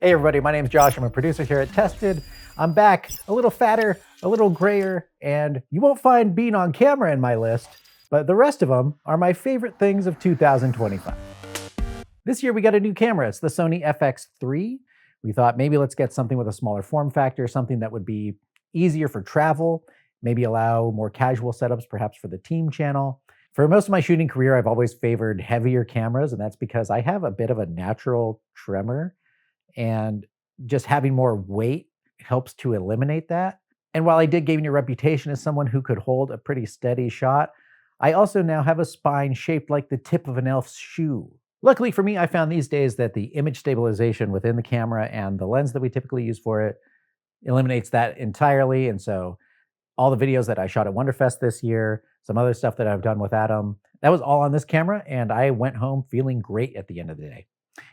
Hey everybody, my name's Josh. I'm a producer here at Tested. I'm back, a little fatter, a little grayer, and you won't find being on camera in my list, but the rest of them are my favorite things of 2025. This year we got a new camera. It's the Sony FX3. We thought maybe let's get something with a smaller form factor, something that would be easier for travel, maybe allow more casual setups, perhaps for the team channel. For most of my shooting career, I've always favored heavier cameras, and that's because I have a bit of a natural tremor, and just having more weight helps to eliminate that. And while I did gain a reputation as someone who could hold a pretty steady shot, I also now have a spine shaped like the tip of an elf's shoe. Luckily for me, I found these days that the image stabilization within the camera and the lens that we typically use for it eliminates that entirely. And so all the videos that I shot at Wonderfest this year, some other stuff that I've done with Adam, that was all on this camera, and I went home feeling great at the end of the day.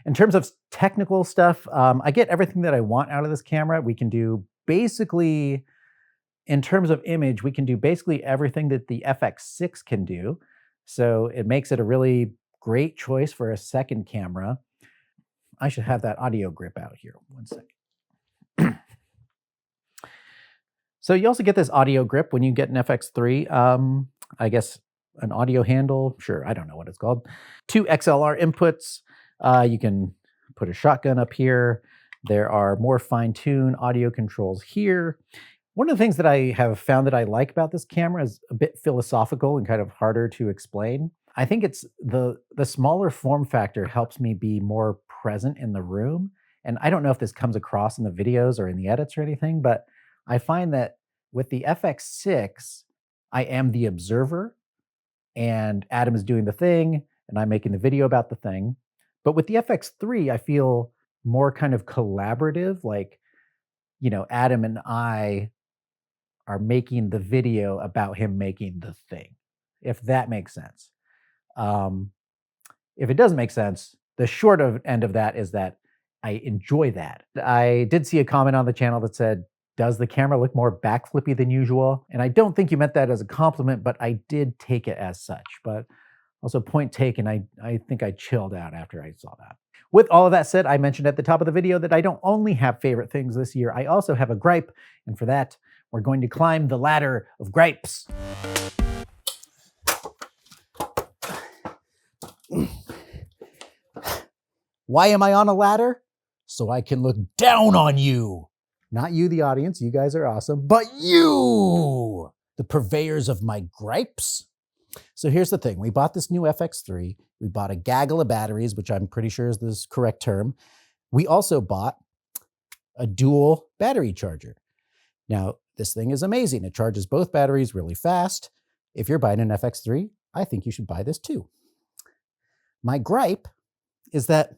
In terms of technical stuff, I get everything that I want out of this camera. We can do basically, in terms of image, we can do basically everything that the FX6 can do. So it makes it a really great choice for a second camera. I should have that audio grip out here. 1 second. So you also get this audio grip when you get an FX3. I guess an audio handle, sure, I don't know what it's called. 2 XLR inputs. You can put a shotgun up here. There are more fine-tuned audio controls here. One of the things that I have found that I like about this camera is a bit philosophical and kind of harder to explain. I think it's the smaller form factor helps me be more present in the room. And I don't know if this comes across in the videos or in the edits or anything, but I find that with the FX6, I am the observer and Adam is doing the thing and I'm making the video about the thing. But with the FX3, I feel more kind of collaborative, like, you know, Adam and I are making the video about him making the thing, if that makes sense. If it doesn't make sense, the short end of that is that I enjoy that. I did see a comment on the channel that said, does the camera look more backflippy than usual? And I don't think you meant that as a compliment, but I did take it as such. But also point taken, I think I chilled out after I saw that. With all of that said, I mentioned at the top of the video that I don't only have favorite things this year, I also have a gripe. And for that, we're going to climb the ladder of gripes. Why am I on a ladder? So I can look down on you. Not you, the audience, you guys are awesome, but you, the purveyors of my gripes. So here's the thing. We bought this new FX3. We bought a gaggle of batteries, which I'm pretty sure is the correct term. We also bought a dual battery charger. Now, this thing is amazing. It charges both batteries really fast. If you're buying an FX3, I think you should buy this too. My gripe is that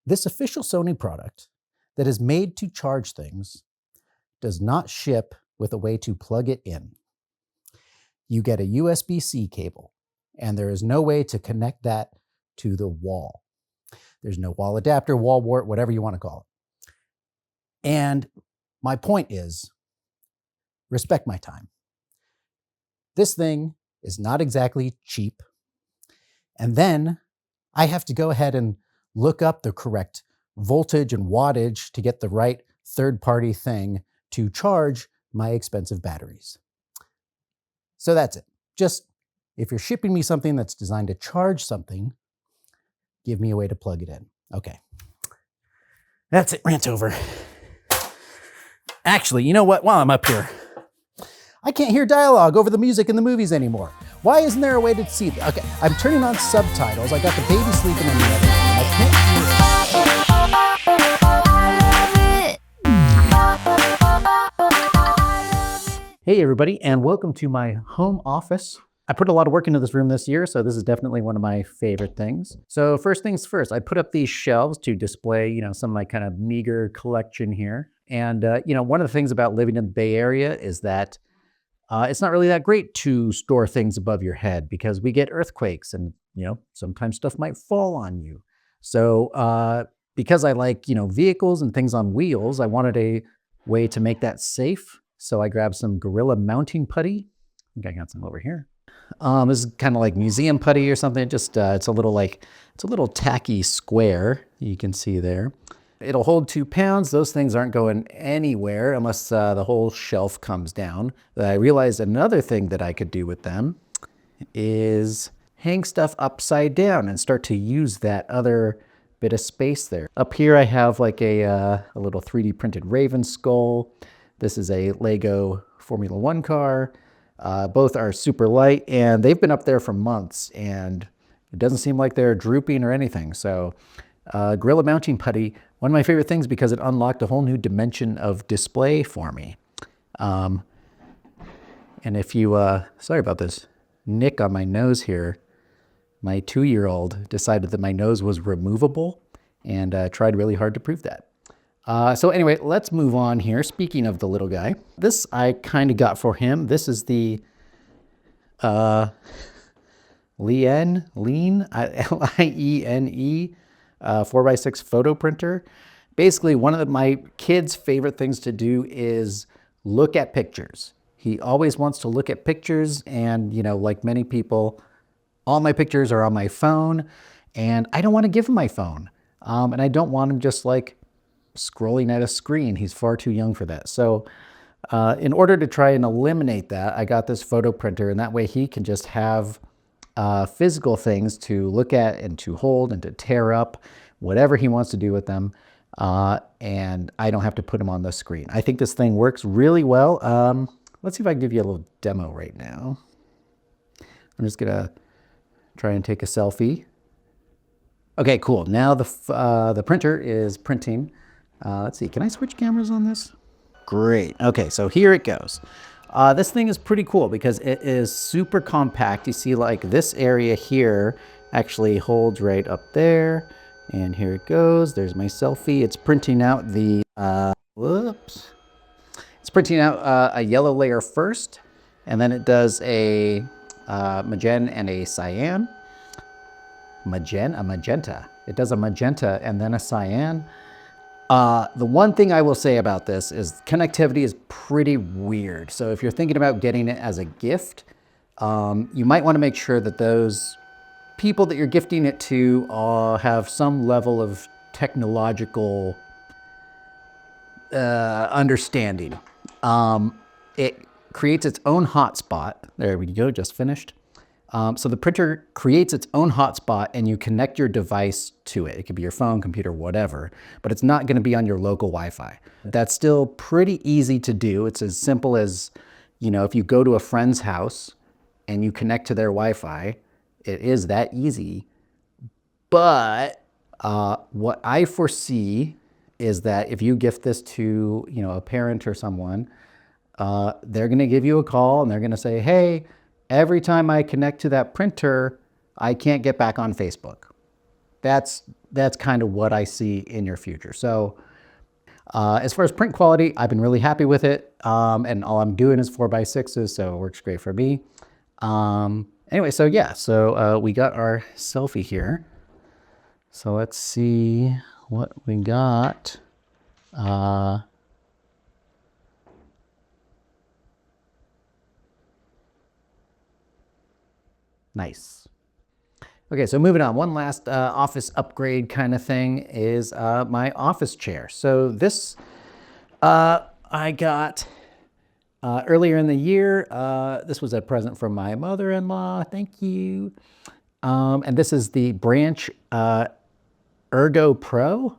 this official Sony product that is made to charge things does not ship with a way to plug it in. You get a USB-C cable, and there is no way to connect that to the wall. There's no wall adapter, wall wart, whatever you want to call it. And my point is, respect my time. This thing is not exactly cheap. And then I have to go ahead and look up the correct voltage and wattage to get the right third-party thing to charge my expensive batteries. So that's it. Just, if you're shipping me something that's designed to charge something, give me a way to plug it in. Okay. That's it, rant over. Actually, you know what? While I'm up here, I can't hear dialogue over the music in the movies anymore. Why isn't there a way to see that? Okay, I'm turning on subtitles. I got the baby sleeping in the other room. I can't hear. Hey everybody, and welcome to my home office. I put a lot of work into this room this year, so this is definitely one of my favorite things. So first things first, I put up these shelves to display, some of my kind of meager collection here. And, one of the things about living in the Bay Area is that it's not really that great to store things above your head because we get earthquakes and, sometimes stuff might fall on you. So because I like, vehicles and things on wheels, I wanted a way to make that safe. So I grabbed some Gorilla mounting putty. I think I got some over here. This is kind of like museum putty or something. Just it's a little tacky square you can see there. It'll hold 2 pounds. Those things aren't going anywhere unless the whole shelf comes down. I realized another thing that I could do with them is hang stuff upside down and start to use that other bit of space there. Up here I have like a little 3D printed Raven skull. This is a Lego Formula One car. Both are super light and they've been up there for months and it doesn't seem like they're drooping or anything. So Gorilla Mounting Putty, one of my favorite things because it unlocked a whole new dimension of display for me. And if you, sorry about this nick on my nose here, my 2-year-old decided that my nose was removable and tried really hard to prove that. So anyway, let's move on here. Speaking of the little guy, this I kind of got for him. This is the Liene, L-I-E-N-E 4x6 photo printer. Basically, one of my kids' favorite things to do is look at pictures. He always wants to look at pictures and, you know, like many people, all my pictures are on my phone and I don't want to give him my phone. And I don't want him just like scrolling at a screen. He's far too young for that. So in order to try and eliminate that, I got this photo printer and that way he can just have physical things to look at and to hold and to tear up, whatever he wants to do with them. And I don't have to put him on the screen. I think this thing works really well. Let's see if I can give you a little demo right now. I'm just gonna try and take a selfie. Okay, cool. Now the printer is printing. Let's see, can I switch cameras on this? Great. Okay, so here it goes. This thing is pretty cool because it is super compact. You see like this area here actually holds right up there. And here it goes. There's my selfie. It's printing out the, whoops. It's printing out a yellow layer first, and then it does a magenta and a cyan. A magenta. It does a magenta and then a cyan. The one thing I will say about this is connectivity is pretty weird. So if you're thinking about getting it as a gift, you might want to make sure that those people that you're gifting it to have some level of technological understanding. It creates its own hotspot. There we go, just finished. So the printer creates its own hotspot and you connect your device to it. It could be your phone, computer, whatever, but it's not gonna be on your local Wi-Fi. That's still pretty easy to do. It's as simple as, you know, if you go to a friend's house and you connect to their Wi-Fi, it is that easy. But what I foresee is that if you gift this to, you know, a parent or someone, they're gonna give you a call and they're gonna say, hey, every time I connect to that printer, I can't get back on Facebook. That's kind of what I see in your future. So as far as print quality, I've been really happy with it. And all I'm doing is 4x6s, so it works great for me. Anyway, so yeah, so we got our selfie here. So let's see what we got. Nice. Okay, so moving on. One last office upgrade kind of thing is my office chair. So this I got earlier in the year. This was a present from my mother-in-law. Thank you. And this is the Branch Ergo Pro.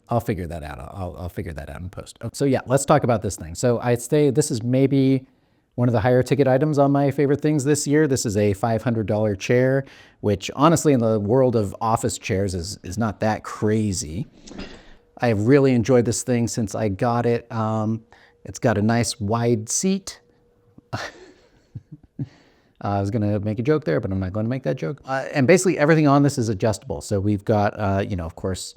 I'll figure that out. I'll figure that out in post. So yeah, let's talk about this thing. So I'd say this is maybe one of the higher ticket items on my favorite things this year. This is a $500 chair, which honestly in the world of office chairs is not that crazy. I have really enjoyed this thing since I got it. It's got a nice wide seat. I was gonna make a joke there, but I'm not gonna make that joke. And basically everything on this is adjustable. So we've got, you know, of course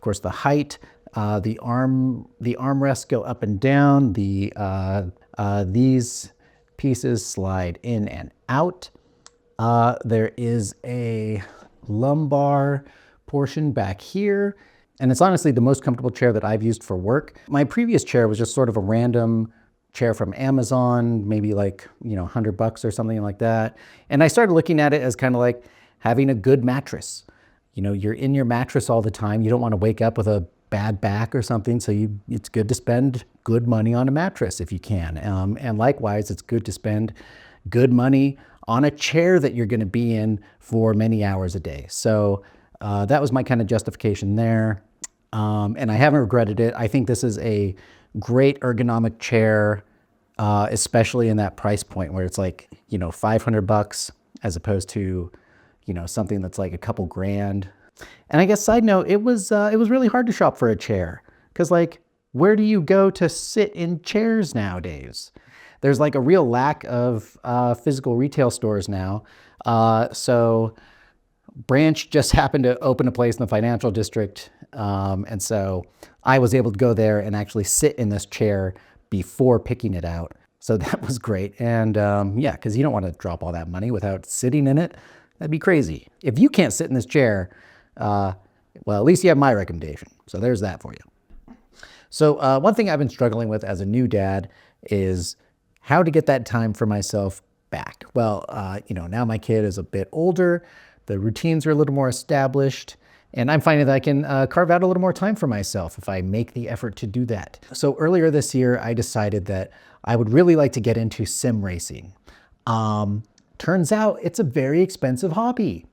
the height, the armrests go up and down, these pieces slide in and out. There is a lumbar portion back here, and it's honestly the most comfortable chair that I've used for work. My previous chair was just sort of a random chair from Amazon, maybe like, you know, $100 or something like that. And I started looking at it as kind of like having a good mattress. you're in your mattress all the time. You don't want to wake up with a bad back or something. So it's good to spend good money on a mattress if you can. And likewise, it's good to spend good money on a chair that you're going to be in for many hours a day. So that was my kind of justification there. And I haven't regretted it. I think this is a great ergonomic chair, especially in that price point where it's like, $500 as opposed to, something that's like a couple grand. And I guess side note, it was really hard to shop for a chair because like, where do you go to sit in chairs nowadays? There's like a real lack of physical retail stores now. So Branch just happened to open a place in the financial district. And so I was able to go there and actually sit in this chair before picking it out. So that was great. And yeah, because you don't want to drop all that money without sitting in it. That'd be crazy. If you can't sit in this chair, well, at least you have my recommendation. So there's that for you. So one thing I've been struggling with as a new dad is how to get that time for myself back. Well, now my kid is a bit older. The routines are a little more established. And I'm finding that I can carve out a little more time for myself if I make the effort to do that. So earlier this year, I decided that I would really like to get into sim racing. Turns out it's a very expensive hobby.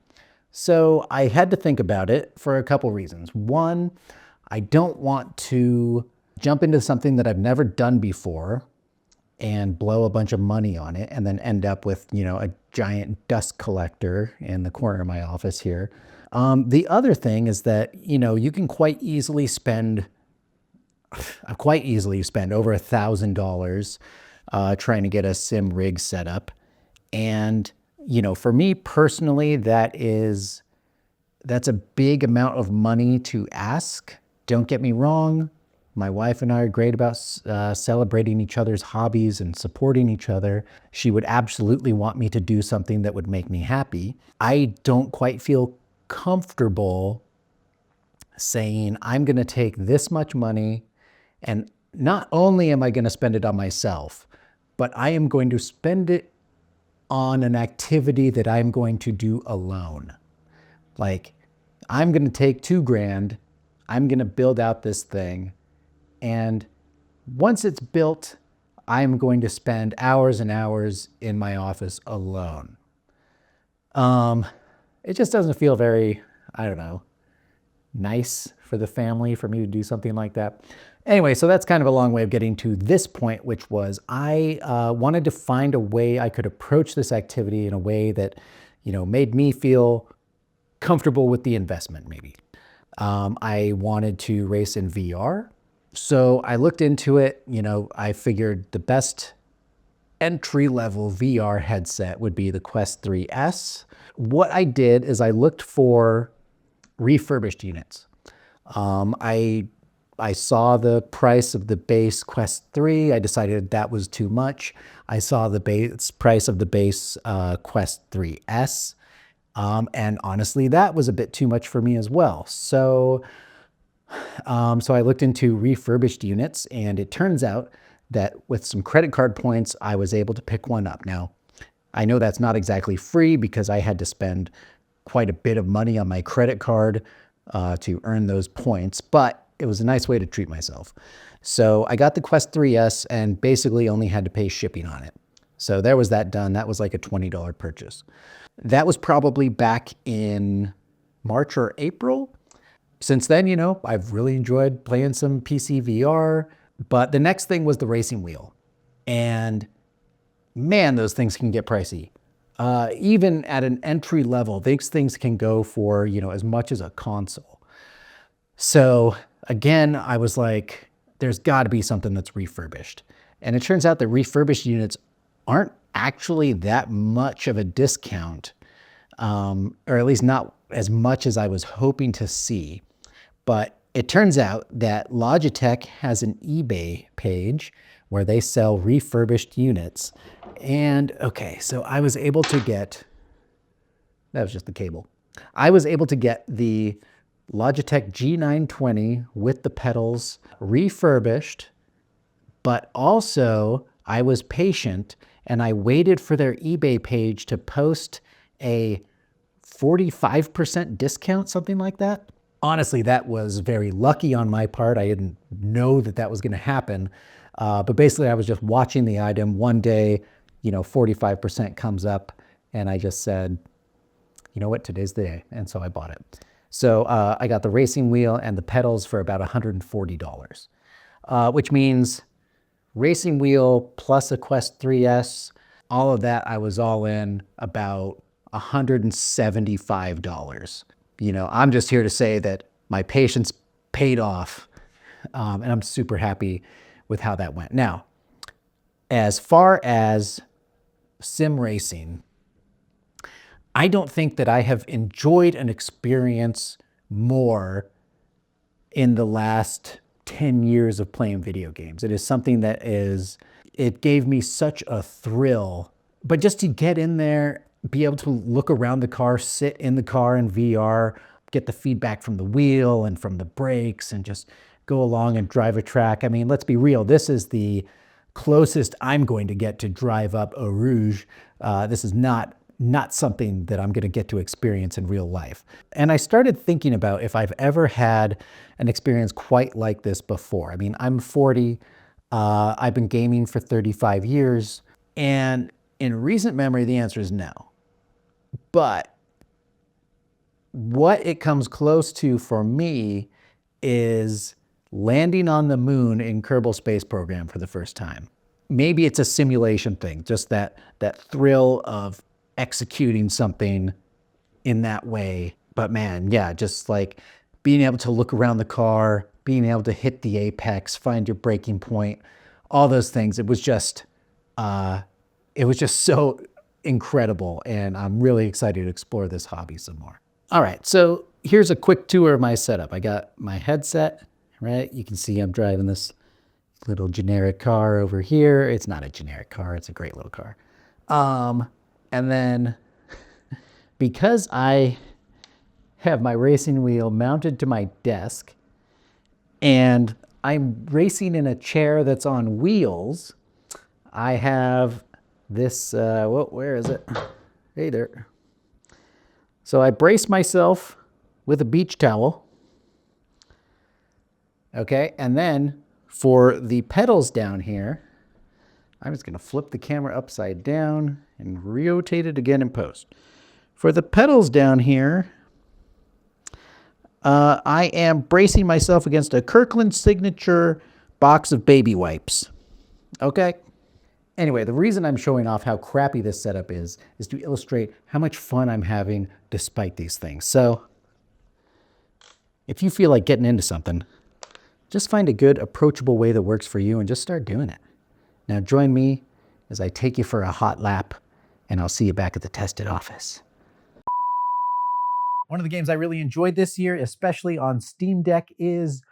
So I had to think about it for a couple reasons. One, I don't want to jump into something that I've never done before and blow a bunch of money on it and then end up with, a giant dust collector in the corner of my office here. The other thing is that, you can quite easily spend over $1,000 trying to get a sim rig set up. And, for me personally, that's a big amount of money to ask. Don't get me wrong. My wife and I are great about celebrating each other's hobbies and supporting each other. She would absolutely want me to do something that would make me happy. I don't quite feel comfortable saying I'm going to take this much money and not only am I going to spend it on myself, but I am going to spend it on an activity that I'm going to do alone. Like, I'm going to take $2,000, I'm going to build out this thing, and once it's built, I'm going to spend hours and hours in my office alone. It just doesn't feel very, nice for the family for me to do something like that. Anyway, so that's kind of a long way of getting to this point, which was I wanted to find a way I could approach this activity in a way that, made me feel comfortable with the investment, maybe. I wanted to race in VR. So I looked into it, I figured the best entry-level VR headset would be the Quest 3S. What I did is I looked for refurbished units. I saw the price of the base Quest 3. I decided that was too much. I saw the base price of the base Quest 3S. And honestly, that was a bit too much for me as well. So I looked into refurbished units, and it turns out that with some credit card points, I was able to pick one up. Now, I know that's not exactly free because I had to spend quite a bit of money on my credit card to earn those points, but it was a nice way to treat myself. So I got the Quest 3S and basically only had to pay shipping on it. So there was that done. That was like a $20 purchase. That was probably back in March or April. Since then, I've really enjoyed playing some PC VR, but the next thing was the racing wheel. And man, those things can get pricey. Even at an entry level, these things can go for, as much as a console. So again, I was like, there's got to be something that's refurbished. And it turns out that refurbished units aren't actually that much of a discount, or at least not as much as I was hoping to see. But it turns out that Logitech has an eBay page where they sell refurbished units. And okay, so I was able to get, that was just the cable. I was able to get the Logitech G920 with the pedals refurbished, but also I was patient and I waited for their eBay page to post a 45% discount, something like that. Honestly, that was very lucky on my part. I didn't know that that was going to happen. But basically, I was just watching the item. One day, 45% comes up, and I just said, you know what, today's the day. And so I bought it. So I got the racing wheel and the pedals for about $140, which means racing wheel plus a Quest 3S, all of that, I was all in about $175. I'm just here to say that my patience paid off, and I'm super happy with how that went. Now, as far as sim racing, I don't think that I have enjoyed an experience more in the last 10 years of playing video games. It is something that it gave me such a thrill. But just to get in there, be able to look around the car, sit in the car in VR, get the feedback from the wheel and from the brakes, and just go along and drive a track. I mean, let's be real. This is the closest I'm going to get to drive up Eau Rouge. This is not something that I'm going to get to experience in real life. And I started thinking about if I've ever had an experience quite like this before. I mean, I'm 40. I've been gaming for 35 years. And in recent memory, the answer is no. But what it comes close to for me is landing on the moon in Kerbal Space Program for the first time. Maybe it's a simulation thing, just that thrill of executing something in that way. But man, yeah, just like being able to look around the car, being able to hit the apex, find your braking point, all those things. It was just so incredible. And I'm really excited to explore this hobby some more. All right, so here's a quick tour of my setup. I got my headset, right? You can see I'm driving this little generic car over here. It's not a generic car, it's a great little car. And then because I have my racing wheel mounted to my desk and I'm racing in a chair that's on wheels, I have this, where is it? Hey there. So I brace myself with a beach towel. Okay, and then for the pedals down here, I'm just gonna flip the camera upside down and rotate it again in post. For the pedals down here, I am bracing myself against a Kirkland Signature box of baby wipes. Okay? Anyway, the reason I'm showing off how crappy this setup is to illustrate how much fun I'm having despite these things. So, if you feel like getting into something, just find a good, approachable way that works for you and just start doing it. Now join me as I take you for a hot lap, and I'll see you back at the tested office. One of the games I really enjoyed this year, especially on Steam Deck, is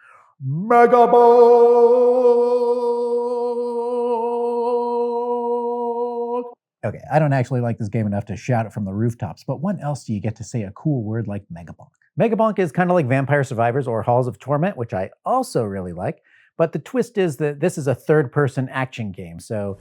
Mega Bonk. Okay, I don't actually like this game enough to shout it from the rooftops, but when else do you get to say a cool word like Mega Bonk? Mega Bonk is kind of like Vampire Survivors or Halls of Torment, which I also really like. But the twist is that this is a third-person action game, so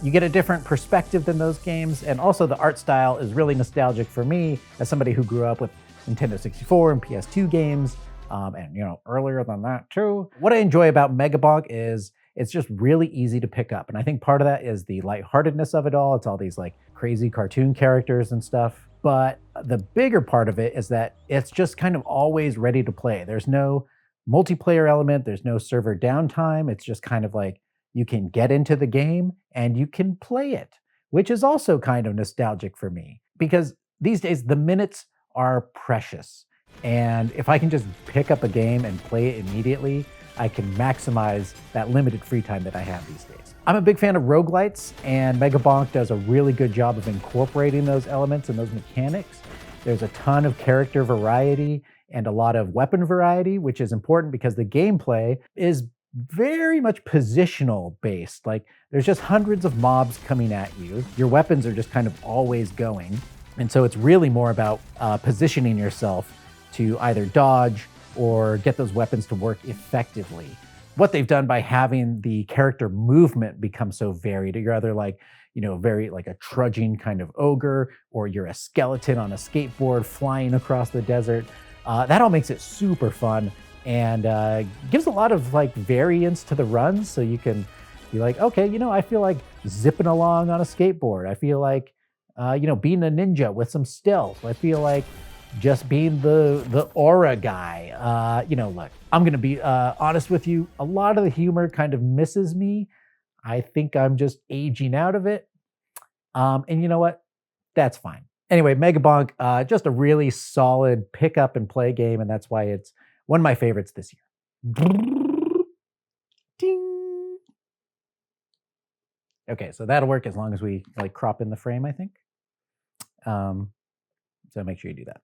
you get a different perspective than those games, and also the art style is really nostalgic for me as somebody who grew up with Nintendo 64 and PS2 games, and earlier than that too. What I enjoy about Mega Bonk is it's just really easy to pick up, and I think part of that is the lightheartedness of it all. It's all these like crazy cartoon characters and stuff, but the bigger part of it is that it's just kind of always ready to play. There's no multiplayer element, there's no server downtime. It's just kind of like you can get into the game and you can play it, which is also kind of nostalgic for me because these days the minutes are precious. And if I can just pick up a game and play it immediately, I can maximize that limited free time that I have these days. I'm a big fan of roguelites, and Mega Bonk does a really good job of incorporating those elements and those mechanics. There's a ton of character variety and a lot of weapon variety, which is important because the gameplay is very much positional based. Like there's just hundreds of mobs coming at you. Your weapons are just kind of always going. And so it's really more about positioning yourself to either dodge or get those weapons to work effectively. what they've done by having the character movement become so varied. You're either like, very like a trudging kind of ogre, or you're a skeleton on a skateboard flying across the desert. That all makes it super fun and gives a lot of like variance to the runs. So you can be like, okay, I feel like zipping along on a skateboard. I feel like, being a ninja with some stealth. I feel like just being the aura guy. Look, I'm going to be honest with you. A lot of the humor kind of misses me. I think I'm just aging out of it. And you know what? That's fine. Anyway, Mega Bonk, just a really solid pick up and play game. And that's why it's one of my favorites this year. Ding. Okay, so that'll work as long as we like crop in the frame, I think. So make sure you do that.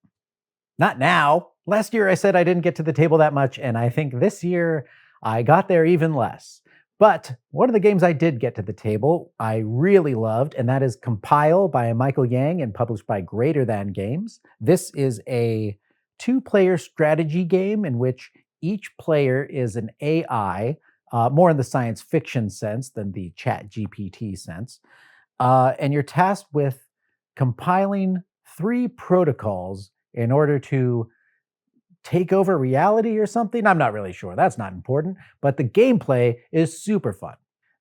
Not now. Last year I said I didn't get to the table that much, and I think this year I got there even less. But one of the games I did get to the table I really loved, and that is Compile by Michael Yang and published by Greater Than Games. This is a 2-player strategy game in which each player is an AI, more in the science fiction sense than the ChatGPT sense. And you're tasked with compiling 3 protocols in order to take over reality or something. I'm not really sure. That's not important. But the gameplay is super fun.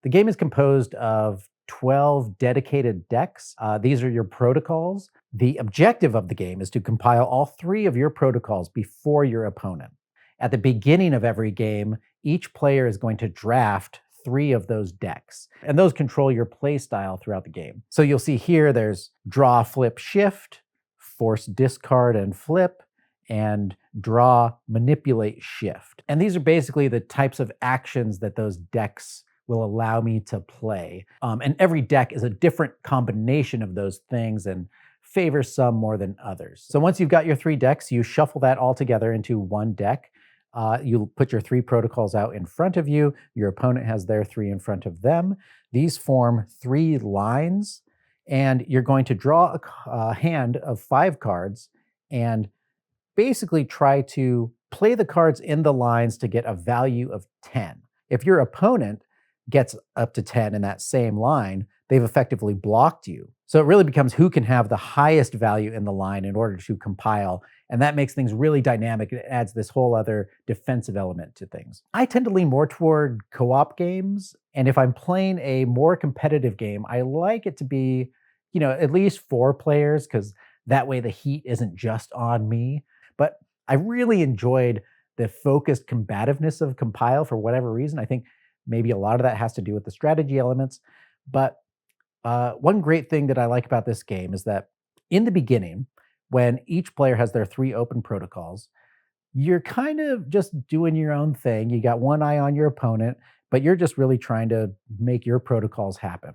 The game is composed of 12 dedicated decks. These are your protocols. The objective of the game is to compile all 3 of your protocols before your opponent. At the beginning of every game, each player is going to draft 3 of those decks, and those control your play style throughout the game. So you'll see here there's draw, flip, shift, force, discard, and flip, and draw, manipulate, shift. And these are basically the types of actions that those decks will allow me to play. And every deck is a different combination of those things and favors some more than others. So once you've got your 3 decks, you shuffle that all together into one deck. You put your 3 protocols out in front of you. Your opponent has their 3 in front of them. These form 3 lines, and you're going to draw a hand of 5 cards and basically try to play the cards in the lines to get a value of 10. If your opponent gets up to 10 in that same line, they've effectively blocked you. So it really becomes who can have the highest value in the line in order to compile. And that makes things really dynamic. It adds this whole other defensive element to things. I tend to lean more toward co-op games. And if I'm playing a more competitive game, I like it to be, at least 4 players, because that way the heat isn't just on me. But I really enjoyed the focused combativeness of Compile for whatever reason. I think maybe a lot of that has to do with the strategy elements. But one great thing that I like about this game is that in the beginning, when each player has their 3 open protocols, you're kind of just doing your own thing. You got one eye on your opponent, but you're just really trying to make your protocols happen.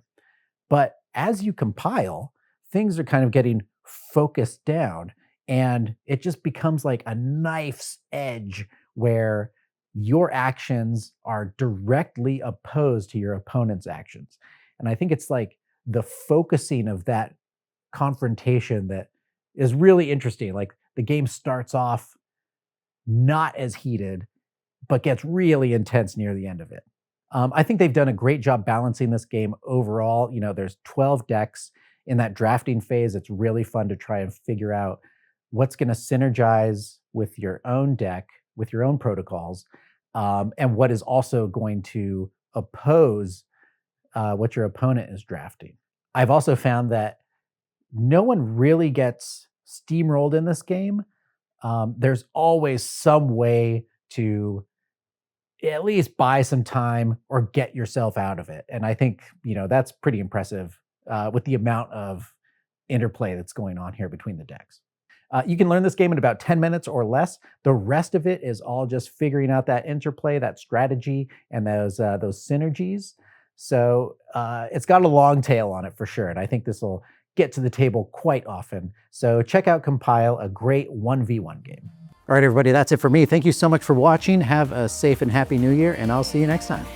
But as you compile, things are kind of getting focused down, and it just becomes like a knife's edge where your actions are directly opposed to your opponent's actions. And I think it's like the focusing of that confrontation that is really interesting. Like the game starts off not as heated, but gets really intense near the end of it. I think they've done a great job balancing this game overall. There's 12 decks in that drafting phase. It's really fun to try and figure out what's going to synergize with your own deck, with your own protocols, and what is also going to oppose what your opponent is drafting. I've also found that no one really gets steamrolled in this game. There's always some way to at least buy some time or get yourself out of it. And I think, that's pretty impressive with the amount of interplay that's going on here between the decks. You can learn this game in about 10 minutes or less. The rest of it is all just figuring out that interplay, that strategy, and those synergies. So it's got a long tail on it for sure. And I think this will get to the table quite often. So check out Compile, a great 1v1 game. All right, everybody, that's it for me. Thank you so much for watching. Have a safe and happy new year, and I'll see you next time.